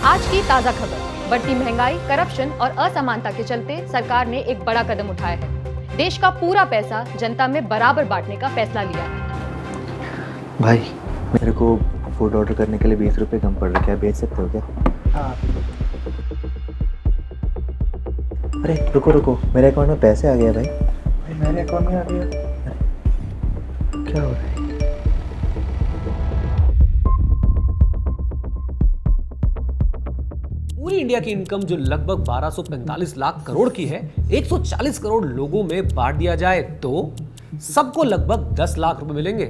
आज की ताजा खबर। बढ़ती महंगाई, करप्शन और असमानता के चलते सरकार ने एक बड़ा कदम उठाया है। देश का पूरा पैसा जनता में बराबर बांटने का फैसला लिया है। भाई, मेरे को फूड ऑर्डर करने के लिए 20 रुपये कम पड़ रहा है, क्या भेज सकते हो क्या? हाँ। अरे रुको, मेरे अकाउंट में पैसे आ गए भाई। मेरे अकाउंट में आ गया। क्या हो रहा है? पूरी इंडिया की इनकम जो लगभग 1245 लाख करोड़ की है, 140 करोड़ लोगों में बांट दिया जाए तो सबको लगभग 10 लाख रुपए मिलेंगे।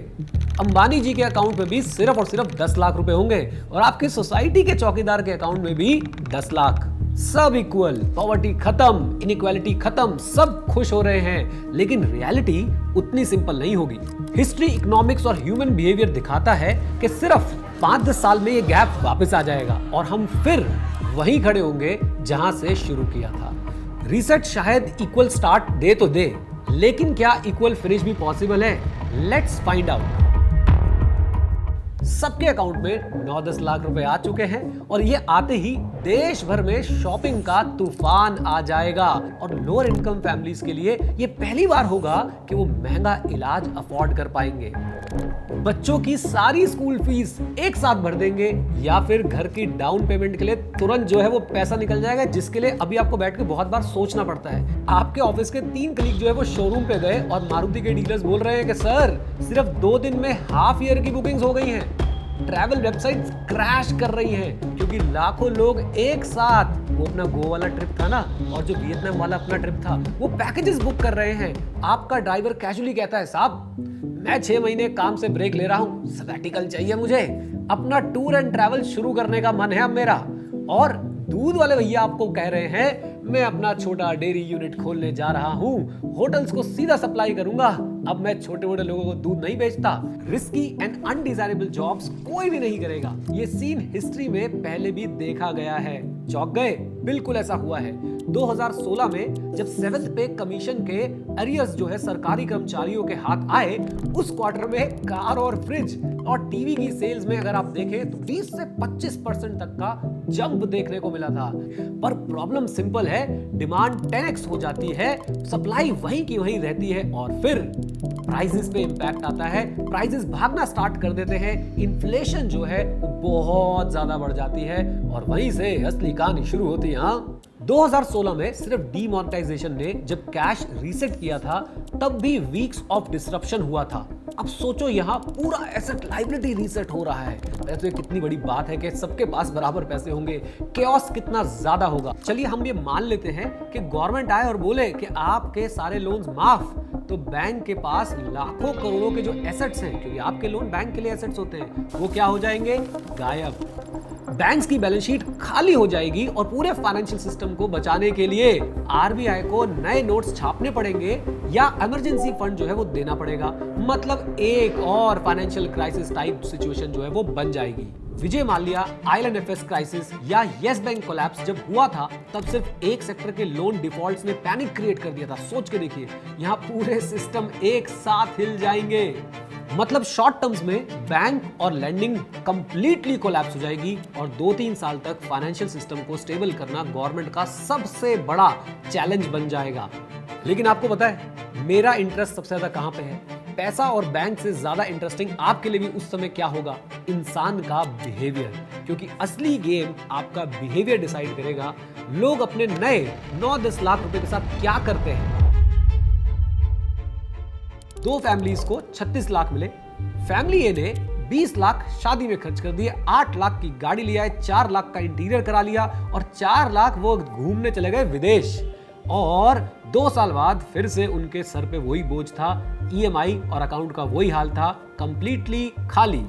अंबानी जी के अकाउंट में भी सिर्फ और सिर्फ 10 लाख रुपए होंगे और आपकी सोसाइटी के चौकीदार के अकाउंट में भी 10 लाख। सब इक्वल, पॉवर्टी खत्म, इनइक्वालिटी खत्म, सब खुश हो रहे हैं। लेकिन रियलिटी उतनी सिंपल नहीं होगी। हिस्ट्री, इकोनॉमिक्स और ह्यूमन बिहेवियर दिखाता है कि सिर्फ 5-10 साल में ये गैप वापस आ जाएगा और हम फिर वहीं खड़े होंगे जहां से शुरू किया था। रीसेट शायद इक्वल स्टार्ट दे तो दे, लेकिन क्या इक्वल फिनिश भी पॉसिबल है? Let's find out. सबके अकाउंट में 9-10 लाख रुपए आ चुके हैं और ये आते ही देश भर में शॉपिंग का तूफान आ जाएगा और लोअर इनकम फैमिलीज के लिए ये पहली बार होगा कि वो महंगा इलाज अफोर्ड कर पाएंगे। बच्चों की सारी स्कूल फीस एक साथ भर देंगे या फिर घर की डाउन पेमेंट के लिए तुरंत जो है वो पैसा निकल जाएगा, जिसके लिए अभी आपको बैठ के बहुत बार सोचना पड़ता है। आपके ऑफिस के 3 कलीग जो है वो शोरूम पे गए और मारुति के डीलर्स बोल रहे हैं कि सर सिर्फ 2 दिन में हाफ ईयर की बुकिंग्स हो गई हैं। ट्रैवल वेबसाइट्स क्रैश कर रही हैं क्योंकि लाखों लोग एक साथ, वो अपना गोवा वाला ट्रिप था ना और जो वियतनाम वाला अपना ट्रिप था, वो पैकेजेस बुक कर रहे हैं। आपका ड्राइवर कैजुअली कहता है साहब मैं 6 महीने काम से ब्रेक ले रहा हूं, सबैटिकल चाहिए मुझे, अपना टूर एंड ट्रैवल शुरू करने का मन है अब मेरा। और दूध वाले भैया आपको कह रहे हैं मैं अपना छोटा डेयरी यूनिट खोलने जा रहा हूं, होटल्स को सीधा सप्लाई करूंगा, अब मैं छोटे मोटे लोगों को दूध नहीं बेचता। रिस्की एंड अनडिजायरेबल जॉब्स कोई भी नहीं करेगा। ये सीन हिस्ट्री में पहले भी देखा गया है। चौंक गए? बिल्कुल ऐसा हुआ है। 2016 में जब 7th पे कमीशन के अरियर्स जो है सरकारी कर्मचारियों के हाथ आए, उस क्वार्टर में कार और फ्रिज और टीवी की सेल्स में अगर आप देखें तो 20 से 25% तक का जंप देखने को मिला था। पर प्रॉब्लम सिंपल है, डिमांड 10x हो जाती है, सप्लाई वहीं की वहीं रहती है और फिर प्राइसेस पे इंपैक्ट आता है, प्राइसेस भागना स्टार्ट कर देते हैं, इन्फ्लेशन जो है वो बहुत ज्यादा बढ़ जाती है और वहीं से असली कहानी शुरू होती है। 2016 में सिर्फ डीमोनेटाइजेशन ने जब कैश रीसेट किया था तब भी वीक्स ऑफ डिसरप्शन हुआ था। अब सोचो यहाँ पूरा एसेट लायबिलिटी रीसेट हो रहा है। वैसे कितनी बड़ी बात है कि सबके पास बराबर पैसे होंगे, केओस कितना ज्यादा होगा। चलिए हम ये मान लेते हैं कि गवर्नमेंट आए और बोले कि आपके सारे लोन्स माफ, तो बैंक के पास लाखों करोड़ों के जो एसेट्स हैं, क्योंकि आपके लोन बैंक के लिए एसेट्स होते हैं, वो क्या हो जाएंगे? गायब। बैंक्स की बैलेंस शीट खाली हो जाएगी और पूरे फाइनेंशियल सिस्टम को बचाने के लिए आरबीआई को नए नोट्स छापने पड़ेंगे या इमरजेंसी फंड जो है वो देना पड़ेगा। मतलब एक और फाइनेंशियल क्राइसिस टाइप सिचुएशन जो है वो बन जाएगी। विजय माल्या आईएलएनएफएस क्राइसिस या यस बैंक कोलैप्स जब हुआ था तब सिर्फ एक सेक्टर के लोन डिफॉल्ट्स ने पैनिक क्रिएट कर दिया था। सोच के देखिए, यहाँ पूरे सिस्टम एक साथ हिल जाएंगे। मतलब शॉर्ट टर्म्स में बैंक और लैंडिंग कंप्लीटली कोलैप्स हो जाएगी और 2-3 साल तक फाइनेंशियल सिस्टम को स्टेबल करना गवर्नमेंट का सबसे बड़ा चैलेंज बन जाएगा। लेकिन आपको पता है मेरा इंटरेस्ट सबसे ज्यादा कहां पे है? पैसा और बैंक से ज्यादा इंटरेस्टिंग आपके लिए भी उस समय क्या होगा? इंसान का बिहेवियर, क्योंकि असली गेम आपका बिहेवियर डिसाइड करेगा। लोग अपने नए 9-10 लाख रुपए के साथ क्या करते हैं। 2 फैमिलीज को 36 लाख मिले। फैमिली ए ने 20 लाख शादी में खर्च कर दिए, 8 लाख की गाड़ी लिया है, 4 लाख का इंटीरियर करा लिया और 4 लाख वो घूमने चले गए विदेश। और 2 साल बाद फिर से उनके सर पे वही बोझ था, ईएमआई और अकाउंट का वही हाल था, कंप्लीटली खाली।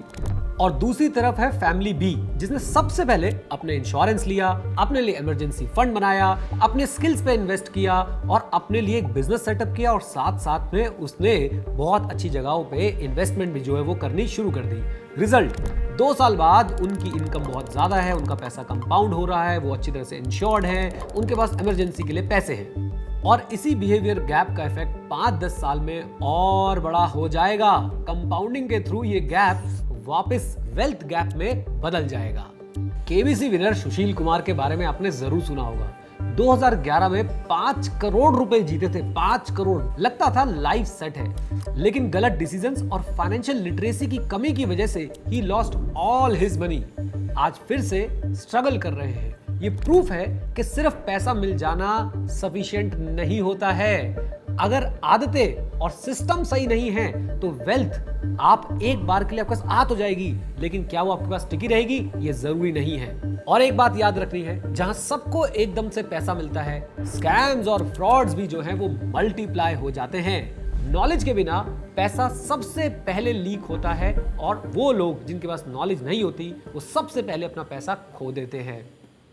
और दूसरी तरफ है फैमिली बी, जिसने सबसे पहले अपने इंश्योरेंस लिया, अपने लिए इमरजेंसी फंड बनाया, अपने स्किल्स पे इन्वेस्ट किया और अपने लिए एक बिजनेस सेटअप किया और साथ साथ में उसने बहुत अच्छी जगहों पे इन्वेस्टमेंट भी जो है वो करनी शुरू कर दी। रिजल्ट, 2 साल बाद उनकी इनकम बहुत ज्यादा है, उनका पैसा कंपाउंड हो रहा है, वो अच्छी तरह से इंश्योर्ड है, उनके पास इमरजेंसी के लिए पैसे हैं। और इसी बिहेवियर गैप का इफेक्ट 5-10 साल में और बड़ा हो जाएगा। कंपाउंडिंग के थ्रू ये गैप वापस वेल्थ गैप में बदल जाएगा। केबीसी विनर सुशील कुमार के बारे में आपने जरूर सुना होगा। 2011 में 5 करोड़ रुपए जीते थे, 5 करोड़। लगता था लाइफ सेट है, लेकिन गलत डिसीजंस और फाइनेंशियल लिटरेसी की कमी की वजह से he lost all his money. आज फिर से स्ट्रगल कर रहे हैं। ये प्रूफ है कि सिर्फ पैसा मिल जाना सफिशिएंट नहीं होता है। अगर आदतें और सिस्टम सही नहीं है तो वेल्थ आप एक बार के लिए आपके पास आ तो जाएगी, लेकिन क्या वो आपके पास टिकी रहेगी, ये जरूरी नहीं है। और एक बात याद रखनी है, जहां सबको एकदम से पैसा मिलता है, स्कैम्स और फ्रॉड्स भी जो हैं वो मल्टीप्लाई हो जाते हैं। नॉलेज के बिना पैसा सबसे पहले लीक होता है, और वो लोग जिनके पास नॉलेज नहीं होती वो सबसे पहले अपना पैसा खो देते हैं।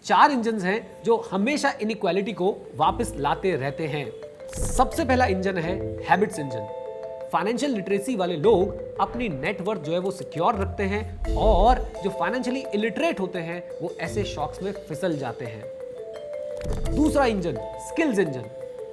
4 इंजन हैं जो हमेशा इनइक्वालिटी को वापस लाते रहते हैं। सबसे पहला इंजन है हैबिट्स इंजन। फाइनेंशियल लिटरेसी वाले लोग अपनी नेटवर्थ जो है वो सिक्योर रखते हैं, और जो फाइनेंशियली इलिटरेट होते हैं वो ऐसे शॉक्स में फिसल जाते हैं। दूसरा engine skills engine.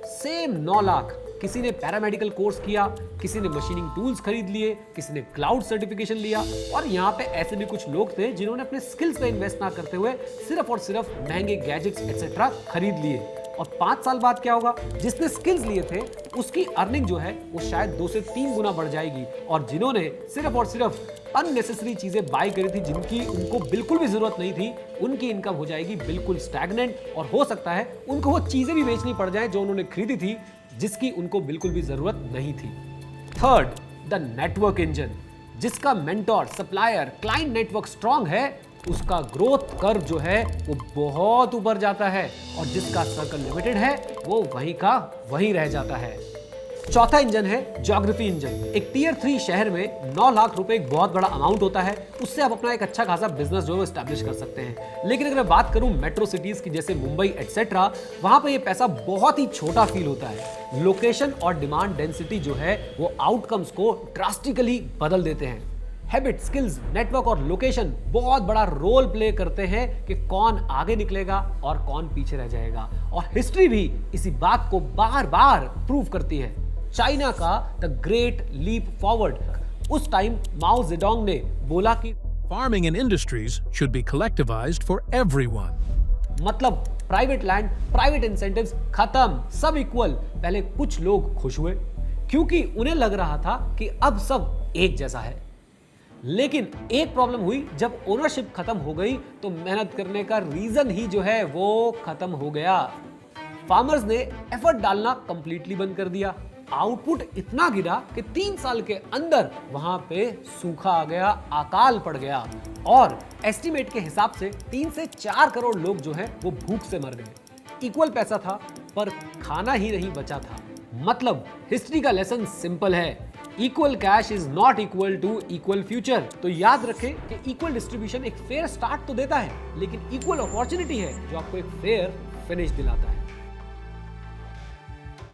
Same 9 lakh, किसी ने पैरामेडिकल कोर्स किया, किसी ने मशीनिंग टूल्स खरीद लिए, किसी ने क्लाउड सर्टिफिकेशन लिया, और यहाँ पे ऐसे भी कुछ लोग थे जिन्होंने अपने स्किल्स पे इन्वेस्ट ना करते हुए सिर्फ और सिर्फ महंगे गैजेट्स एक्सेट्रा खरीद लिए। और 5 साल बाद क्या होगा? जिसने स्किल्स लिए थे उसकी अर्निंग जो है वो शायद 2 से 3 गुना बढ़ जाएगी, और जिन्होंने सिर्फ और सिर्फ अननेसेसरी चीजें बाय करी थी जिनकी उनको बिल्कुल भी जरूरत नहीं थी, उनकी इनकम हो जाएगी बिल्कुल स्टैग्नेंट, और हो सकता है उनको वो चीजें भी बेचनी पड़ जाए जो उन्होंने खरीदी थी जिसकी उनको बिल्कुल भी जरूरत नहीं थी। Third, the network engine. जिसका mentor, supplier, client network strong है, उसका ग्रोथ कर्व जो है वो बहुत ऊपर जाता है, और जिसका सर्कल लिमिटेड है वो वहीं का वहीं रह जाता है। चौथा इंजन है ज्योग्राफी इंजन। एक टियर 3 शहर में 9 लाख रुपए एक बहुत बड़ा अमाउंट होता है, उससे आप अपना एक अच्छा खासा बिजनेस जो है एस्टैब्लिश कर सकते हैं। लेकिन अगर मैं बात करूं मेट्रो सिटीज की जैसे मुंबई एटसेट्रा, वहां पे ये पैसा बहुत ही छोटा फील होता है। लोकेशन और डिमांड डेंसिटी जो है वो आउटकम्स को ड्रास्टिकली बदल देते हैं। हैबिट, स्किल्स, नेटवर्क और लोकेशन बहुत बड़ा रोल प्ले करते हैं कि कौन आगे निकलेगा और कौन पीछे रह जाएगा, और हिस्ट्री भी इसी बात को बार बार प्रूव करती है। चाइना का द ग्रेट लीप फॉरवर्ड, उस टाइम माओ जेडोंग ने बोला कि Farming and industries should be collectivized for everyone. मतलब प्राइवेट लैंड, प्राइवेट इंसेंटिव्स खत्म, सब इक्वल। पहले कुछ लोग खुश हुए क्योंकि उन्हें लग रहा था कि अब सब एक जैसा है, लेकिन एक प्रॉब्लम हुई, जब ओनरशिप खत्म हो गई तो मेहनत करने का रीजन ही जो है वो खत्म हो गया। फार्मर्स ने एफर्ट डालना कंप्लीटली बंद कर दिया। आउटपुट इतना गिरा कि 3 साल के अंदर वहां पे सूखा आ गया, अकाल पड़ गया, और एस्टिमेट के हिसाब से 3 से 4 करोड़ लोग जो हैं वो भूख से मर गए। इक्वल पैसा था पर खाना ही नहीं बचा था। मतलब हिस्ट्री का लेसन सिंपल है, equal cash is not equal to equal future. तो याद रखें कि इक्वल डिस्ट्रीब्यूशन एक फेयर स्टार्ट तो देता है, लेकिन इक्वल अपॉर्चुनिटी है जो आपको एक फेयर फिनिश दिलाता है।